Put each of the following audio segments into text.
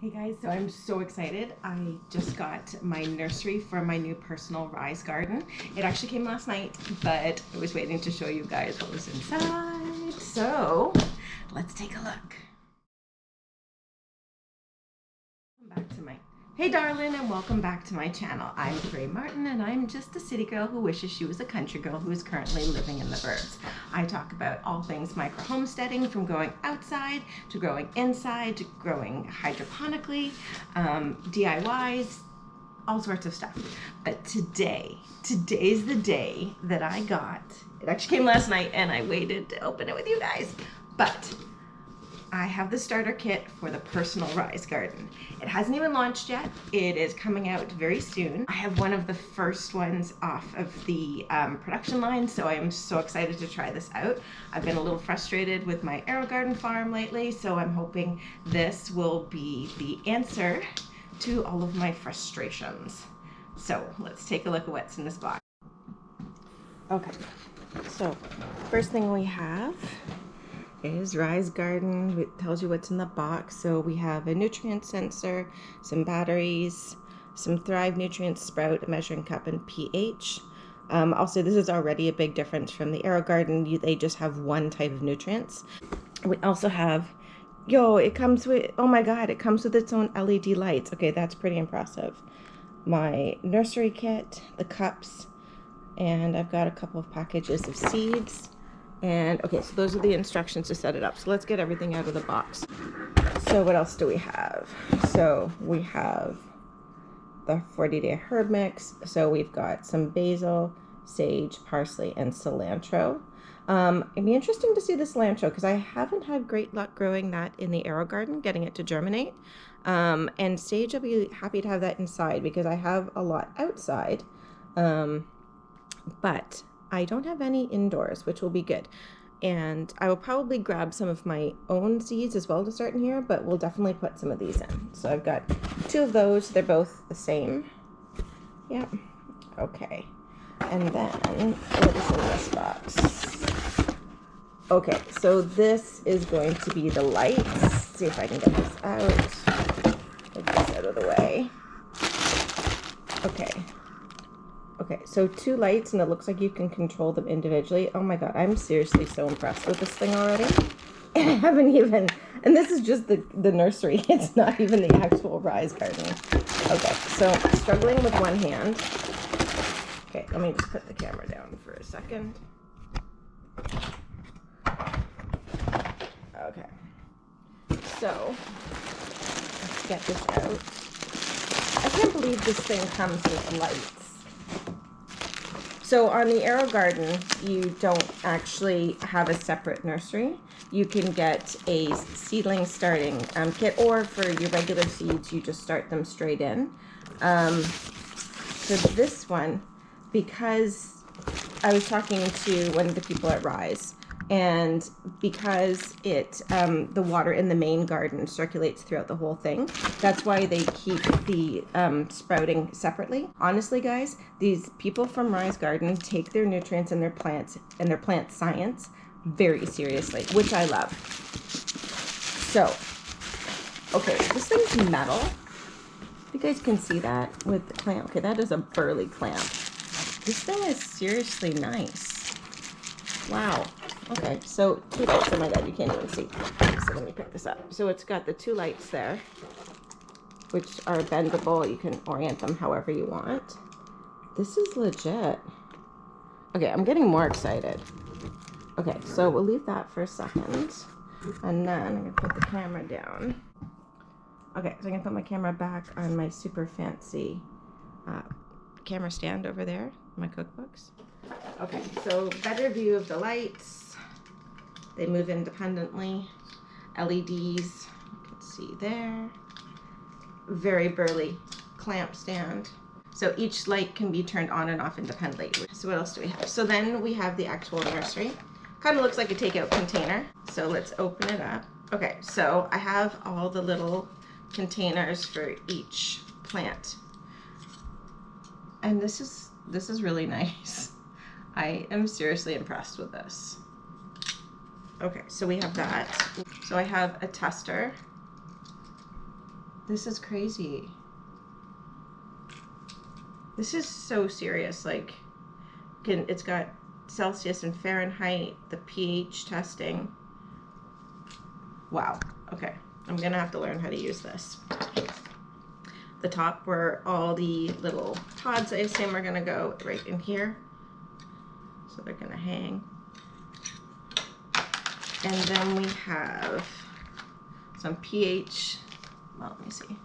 Hey guys, so I'm so excited. I just got my nursery for my new personal Rise garden. It actually came last night, but I was waiting to show you guys what was inside. So let's take a look. Hey darling, and welcome back to my channel. I'm Gray Martin, and I'm just a city girl who wishes she was a country girl who is currently living in the burbs. I talk about all things micro homesteading, from growing outside to growing inside to growing hydroponically, DIYs, all sorts of stuff. But today's the day that I got. It actually came last night, and I waited to open it with you guys. But I have the starter kit for the personal Rise garden. It hasn't even launched yet. It is coming out very soon. I have one of the first ones off of the production line, so I am so excited to try this out. I've been a little frustrated with my AeroGarden farm lately, so I'm hoping this will be the answer to all of my frustrations. So let's take a look at what's in this box. Okay, so first thing we have is Rise Garden. It tells you what's in the box. So we have a nutrient sensor, some batteries, some Thrive nutrient sprout, a measuring cup, and pH. Also, this is already a big difference from the AeroGarden. They just have one type of nutrients. We also have, it comes with, oh my god, it comes with its own LED lights. Okay, that's pretty impressive. My nursery kit, the cups, and I've got a couple of packages of seeds. And okay, so those are the instructions to set it up. So let's get everything out of the box. So what else do we have? So we have the 40-day herb mix. So we've got some basil, sage, parsley, and cilantro. It'd be interesting to see the cilantro because I haven't had great luck growing that in the AeroGarden, getting it to germinate. And sage, I'll be happy to have that inside because I have a lot outside. But I don't have any indoors, which will be good. And I will probably grab some of my own seeds as well to start in here, but we'll definitely put some of these in. So I've got two of those. They're both the same. Yeah. Okay. And then what is in this box? Okay, so this is going to be the lights. Let's see if I can get this out. Get this out of the way. Okay. Okay, so two lights, and it looks like you can control them individually. Oh my god, I'm seriously so impressed with this thing already. And I haven't even, and this is just the nursery. It's not even the actual Rise garden. Okay, so struggling with one hand. Okay, let me just put the camera down for a second. Okay, so let's get this out. I can't believe this thing comes with lights. So on the AeroGarden, you don't actually have a separate nursery. You can get a seedling starting kit, or for your regular seeds, you just start them straight in. For this one, because I was talking to one of the people at Rise, and because it the water in the main garden circulates throughout the whole thing, that's why they keep the sprouting separately. Honestly, guys, these people from Rise Garden take their nutrients and their plants and their plant science very seriously, which I love. So, okay, this thing's metal. You guys can see that with the clamp. Okay, that is a burly clamp. This thing is seriously nice. Wow. Okay, so two lights. Oh my god, you can't even see. So let me pick this up. So it's got the two lights there, which are bendable. You can orient them however you want. This is legit. Okay, I'm getting more excited. Okay, so we'll leave that for a second. And then I'm going to put the camera down. Okay, so I'm going to put my camera back on my super fancy camera stand over there, my cookbooks. Okay, so better view of the lights. They move independently. LEDs, you can see there. Very burly clamp stand. So each light can be turned on and off independently. So what else do we have? So then we have the actual nursery. Kind of looks like a takeout container. So let's open it up. Okay, so I have all the little containers for each plant. And this is really nice. I am seriously impressed with this. Okay, so we have that. So I have a tester. This is crazy. This is so serious. Like, it's got Celsius and Fahrenheit, the pH testing. Wow. Okay. I'm going to have to learn how to use this. The top where all the little pods, I assume, are going to go right in here. So they're going to hang. And then we have some pH, well, let me see,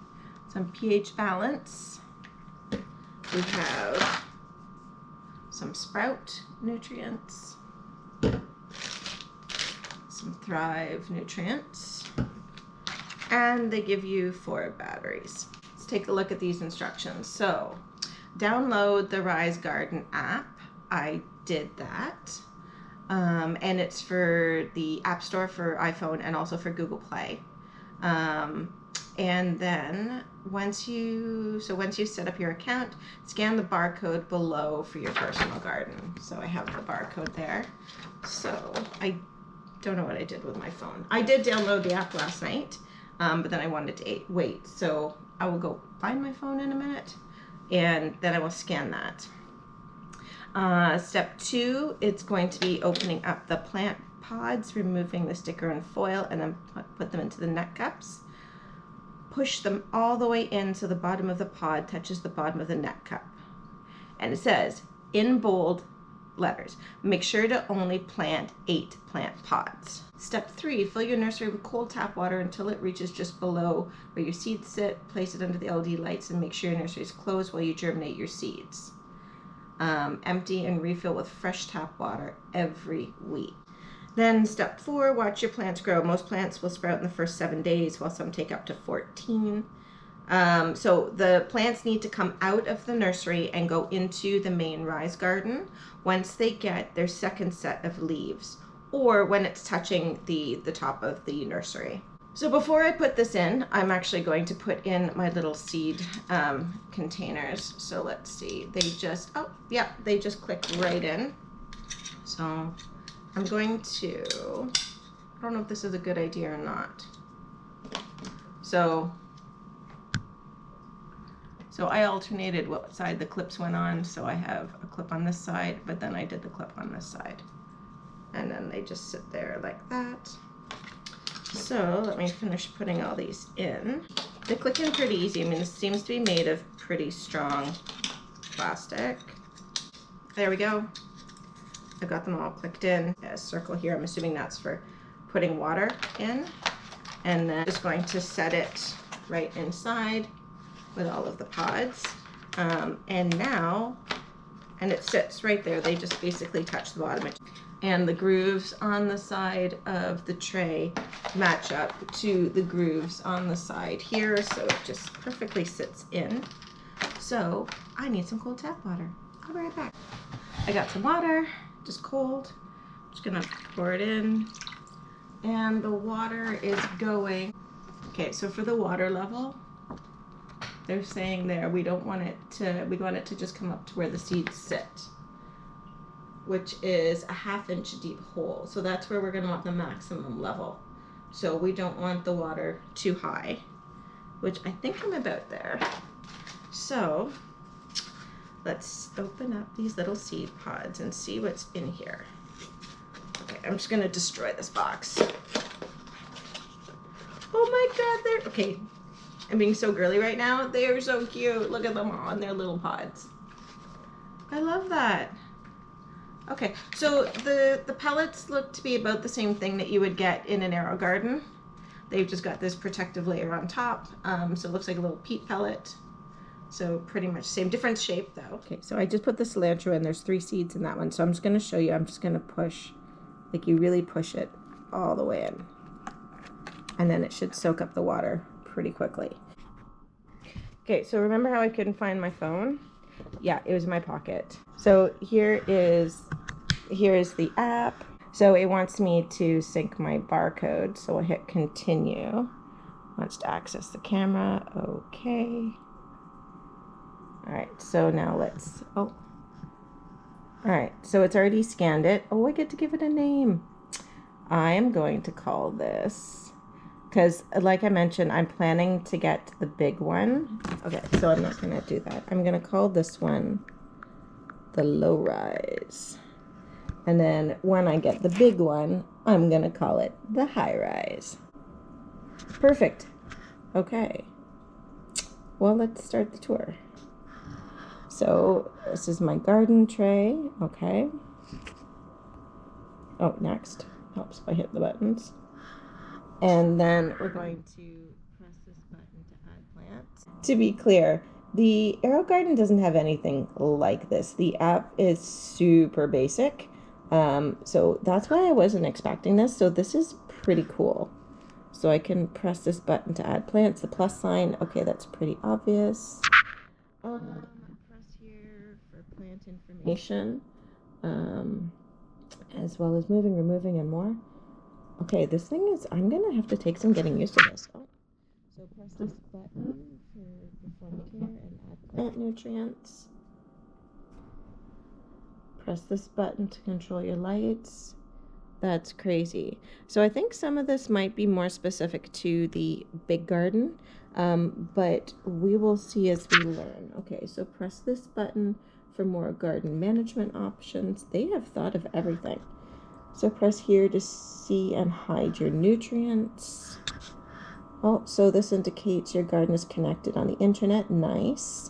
some pH balance. We have some sprout nutrients, some Thrive nutrients, and they give you 4 batteries. Let's take a look at these instructions. So, download the RISE Garden app. I did that. And it's for the App Store for iPhone and also for Google Play. And then once you set up your account, scan the barcode below for your personal garden. So I have the barcode there. So I don't know what I did with my phone. I did download the app last night, but then I wanted to wait. So I will go find my phone in a minute, and then I will scan that. Step 2, it's going to be opening up the plant pods, removing the sticker and foil, and then put them into the net cups. Push them all the way in so the bottom of the pod touches the bottom of the net cup. And it says, in bold letters, make sure to only plant 8 plant pods. Step 3, fill your nursery with cold tap water until it reaches just below where your seeds sit. Place it under the LED lights and make sure your nursery is closed while you germinate your seeds. Empty and refill with fresh tap water every week. Then step 4, watch your plants grow. Most plants will sprout in the first 7 days, while some take up to 14. So the plants need to come out of the nursery and go into the main RISE garden once they get their second set of leaves, or when it's touching the top of the nursery. So before I put this in, I'm actually going to put in my little seed containers. So let's see, they just click right in. So I'm going to, I don't know if this is a good idea or not. So I alternated what side the clips went on. So I have a clip on this side, but then I did the clip on this side. And then they just sit there like that. So let me finish putting all these in. They click in pretty easy. I mean, this seems to be made of pretty strong plastic. There we go. I've got them all clicked in. A circle here, I'm assuming that's for putting water in. And then just going to set it right inside with all of the pods. And it sits right there. They just basically touch the bottom. And the grooves on the side of the tray match up to the grooves on the side here, so it just perfectly sits in. So I need some cold tap water. I'll be right back. I got some water, just cold. I'm just gonna pour it in, and the water is going. Okay, so for the water level, they're saying there we want it to just come up to where the seeds sit, which is a 1/2 inch deep hole. So that's where we're going to want the maximum level. So we don't want the water too high, which I think I'm about there. So let's open up these little seed pods and see what's in here. Okay, I'm just going to destroy this box. Oh my God, okay. I'm being so girly right now. They are so cute. Look at them all in their little pods. I love that. Okay, so the pellets look to be about the same thing that you would get in an arrow garden. They've just got this protective layer on top, so it looks like a little peat pellet. So pretty much same, different shape though. Okay, so I just put the cilantro in. There's 3 seeds in that one, so I'm just going to show you. I'm just going to push, like you really push it all the way in, and then it should soak up the water pretty quickly. Okay, so remember how I couldn't find my phone? Yeah, it was in my pocket. So here is the app. So it wants me to sync my barcode. So I'll hit continue. Wants to access the camera. Okay. All right, so now let's, all right, so it's already scanned it. Oh, I get to give it a name. I am going to call this because like I mentioned, I'm planning to get the big one. Okay, so I'm not going to do that. I'm going to call this one the low rise. And then when I get the big one, I'm going to call it the high rise. Perfect. Okay. Well, let's start the tour. So this is my garden tray. Okay. Oh, next. Helps if I hit the buttons. And then we're going to press this button to add plants. To be clear, the Arrow Garden doesn't have anything like this. The app is super basic. So that's why I wasn't expecting this. So this is pretty cool. So I can press this button to add plants, the plus sign. Okay, that's pretty obvious. Press here for plant information, as well as moving, removing, and more. Okay, this thing is, I'm going to have to take some getting used to this. Oh. So press this button for perform care and add plant nutrients. Press this button to control your lights. That's crazy. So I think some of this might be more specific to the big garden, but we will see as we learn. Okay, so press this button for more garden management options. They have thought of everything. So press here to see and hide your nutrients. Oh, so this indicates your garden is connected on the internet. Nice.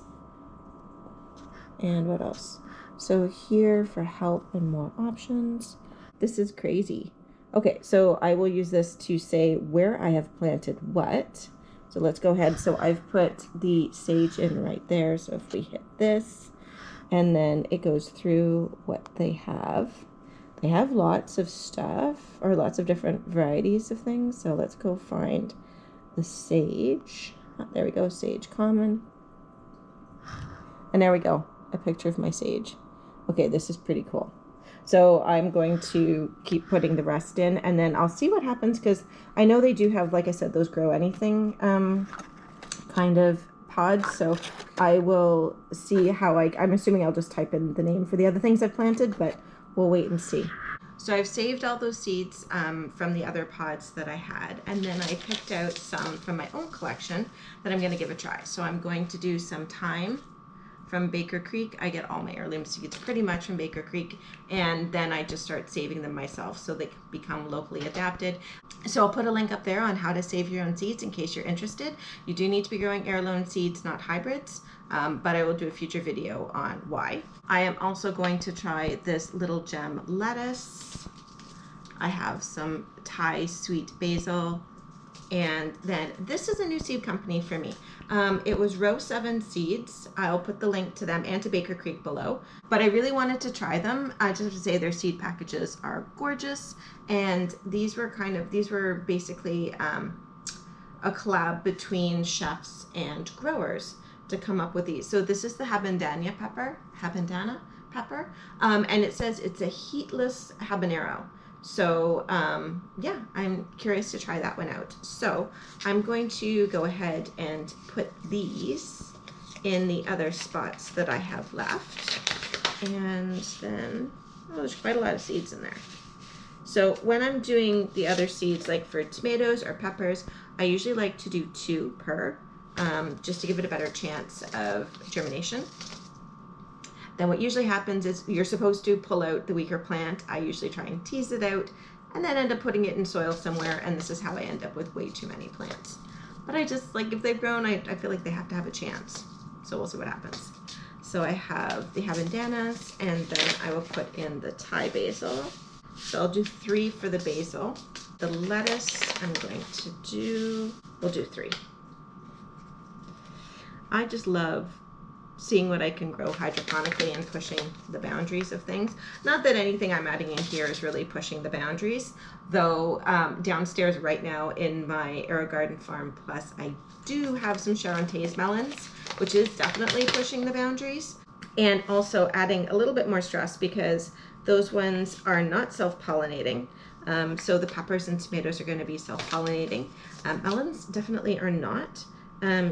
And what else? So here for help and more options. This is crazy. Okay, so I will use this to say where I have planted what. So let's go ahead. So I've put the sage in right there. So if we hit this, and then it goes through what they have. They have lots of stuff, or lots of different varieties of things. So let's go find the sage. Oh, there we go, sage common. And there we go, a picture of my sage. Okay, this is pretty cool. So I'm going to keep putting the rest in, and then I'll see what happens, because I know they do have, like I said, those grow anything kind of pods. So I will see how I'm assuming I'll just type in the name for the other things I've planted, but we'll wait and see. So I've saved all those seeds from the other pods that I had, and then I picked out some from my own collection that I'm going to give a try. So I'm going to do some thyme from Baker Creek. I get all my heirloom seeds pretty much from Baker Creek, and then I just start saving them myself so they can become locally adapted. So I'll put a link up there on how to save your own seeds in case you're interested. You do need to be growing heirloom seeds, not hybrids, but I will do a future video on why. I am also going to try this little gem lettuce. I have some Thai sweet basil, and then this is a new seed company for me. It was Row 7 Seeds. I'll put the link to them and to Baker Creek below. But I really wanted to try them. I just have to say their seed packages are gorgeous. And these were basically a collab between chefs and growers to come up with these. So this is the habanana pepper, and it says it's a heatless habanero. So yeah, I'm curious to try that one out. So I'm going to go ahead and put these in the other spots that I have left. And then, oh, there's quite a lot of seeds in there. So when I'm doing the other seeds, like for tomatoes or peppers, I usually like to do 2 per, just to give it a better chance of germination. Then what usually happens is you're supposed to pull out the weaker plant. I usually try and tease it out and then end up putting it in soil somewhere, and this is how I end up with way too many plants. But I just, like, if they've grown, I feel like they have to have a chance. So we'll see what happens. So I have the habandanas, and then I will put in the Thai basil. So I'll do 3 for the basil. The lettuce we'll do 3. I just love seeing what I can grow hydroponically and pushing the boundaries of things. Not that anything I'm adding in here is really pushing the boundaries, though downstairs right now in my Arrow Garden Farm Plus, I do have some Charentaise melons, which is definitely pushing the boundaries, and also adding a little bit more stress because those ones are not self-pollinating. So the peppers and tomatoes are going to be self-pollinating. Melons definitely are not.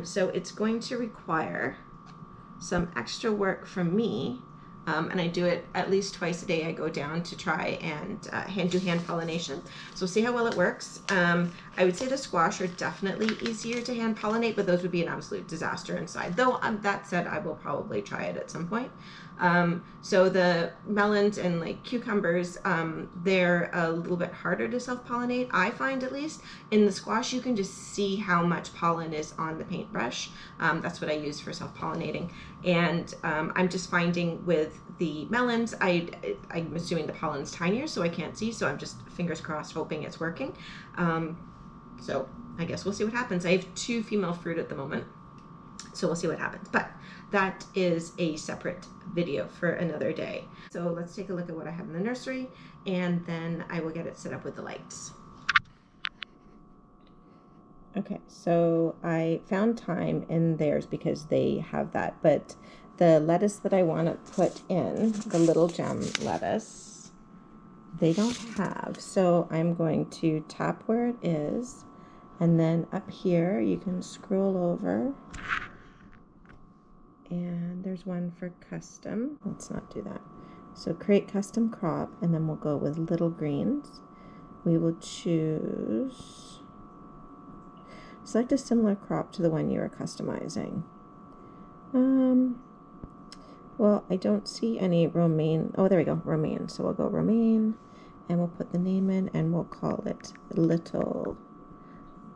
So it's going to require some extra work from me And I do it at least twice a day. I go down to try and do hand pollination. So we'll see how well it works. I would say the squash are definitely easier to hand pollinate, but those would be an absolute disaster inside. Though that said, I will probably try it at some point. So the melons and like cucumbers, they're a little bit harder to self-pollinate, I find at least. In the squash, you can just see how much pollen is on the paintbrush. That's what I use for self-pollinating. And I'm just finding with the melons, I'm assuming the pollen's tinier, so I can't see, so I'm just fingers crossed hoping it's working. So I guess we'll see what happens. I have 2 female fruit at the moment, so we'll see what happens. But that is a separate video for another day. So let's take a look at what I have in the nursery, and then I will get it set up with the lights. Okay, so I found thyme in theirs because they have that, but the lettuce that I want to put in, the little gem lettuce, they don't have. So I'm going to tap where it is, and then up here you can scroll over, and there's one for custom. Let's not do that. So create custom crop, and then we'll go with little greens. We will choose, select a similar crop to the one you are customizing. Well, I don't see any romaine. Oh, there we go, romaine. So we'll go romaine, and we'll put the name in, and we'll call it Little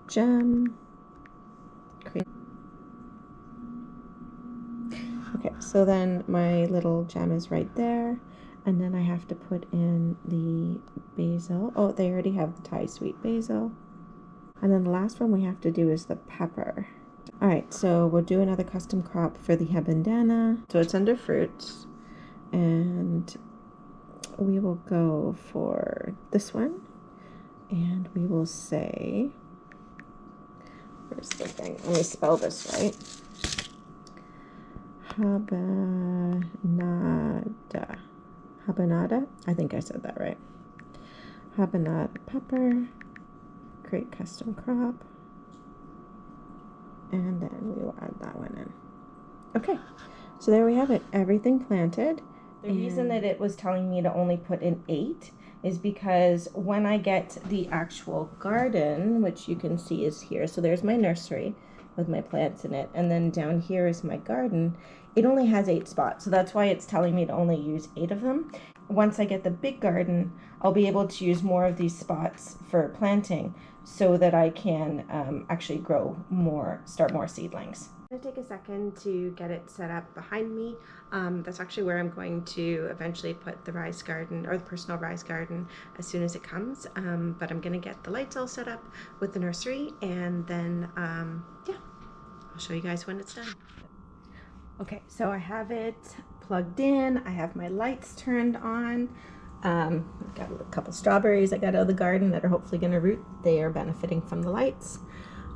Gem. Okay, so then my little gem is right there, and then I have to put in the basil. Oh, they already have the Thai sweet basil. And then the last one we have to do is the pepper. All right, so we'll do another custom crop for the bandana. So it's under fruits, and we will go for this one, and we will say, where's the thing? Let me spell this right. Habanada. I think I said that right. Habanada pepper. Create custom crop, and then we will add that one in. Okay, so there we have it, everything planted. The reason that it was telling me to only put in 8 is because when I get the actual garden, which you can see is here, so there's my nursery with my plants in it, and then down here is my garden, it only has 8 spots, so that's why it's telling me to only use 8 of them. Once I get the big garden, I'll be able to use more of these spots for planting, so that I can actually grow more, start more seedlings. I'm going to take a second to get it set up behind me. That's actually where I'm going to eventually put the RISE garden, or the personal RISE garden, as soon as it comes. But I'm going to get the lights all set up with the nursery, and then yeah, I'll show you guys when it's done. Okay, so I have it plugged in. I have my lights turned on. I've got a couple strawberries I got out of the garden that are hopefully going to root. They are benefiting from the lights.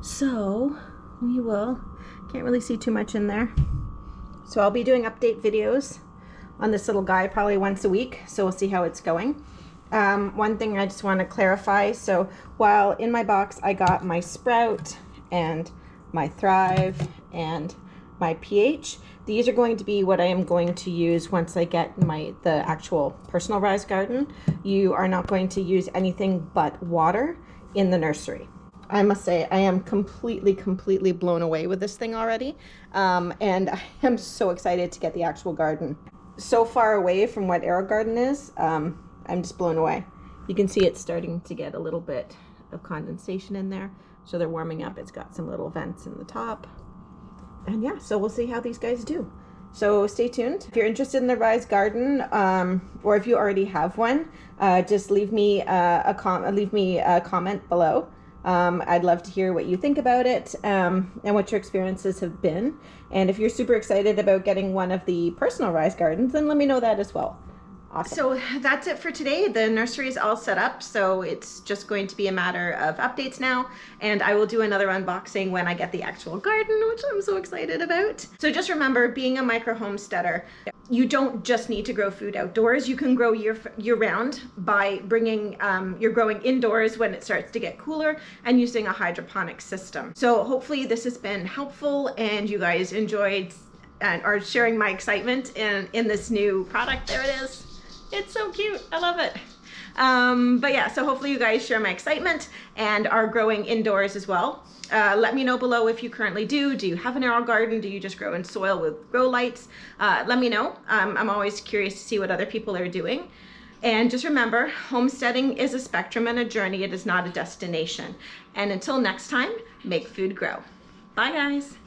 So we will, can't really see too much in there. So I'll be doing update videos on this little guy probably once a week. So we'll see how it's going. One thing I just want to clarify. So while in my box I got my Sprout and my Thrive and my pH, these are going to be what I am going to use once I get the actual personal RISE garden. You are not going to use anything but water in the nursery. I must say I am completely blown away with this thing already, and I am so excited to get the actual garden. So far away from what AeroGarden is, I'm just blown away. You can see it's starting to get a little bit of condensation in there, so they're warming up. It's got some little vents in the top. And yeah, so we'll see how these guys do. So stay tuned. If you're interested in the RISE garden, or if you already have one, just leave me a comment below. I'd love to hear what you think about it, and what your experiences have been. And if you're super excited about getting one of the personal RISE gardens, then let me know that as well. Awesome. So that's it for today. The nursery is all set up, so it's just going to be a matter of updates now, and I will do another unboxing when I get the actual garden, which I'm so excited about. So just remember, being a micro homesteader, you don't just need to grow food outdoors. You can grow year-round by bringing you're growing indoors when it starts to get cooler and using a hydroponic system. So hopefully this has been helpful and you guys enjoyed or sharing my excitement in this new product. There it is. It's so cute. I love it. But yeah, so hopefully you guys share my excitement and are growing indoors as well. Let me know below if you currently do. Do you have an arrow garden? Do you just grow in soil with grow lights? Let me know. I'm always curious to see what other people are doing. And just remember, homesteading is a spectrum and a journey. It is not a destination. And until next time, make food grow. Bye guys.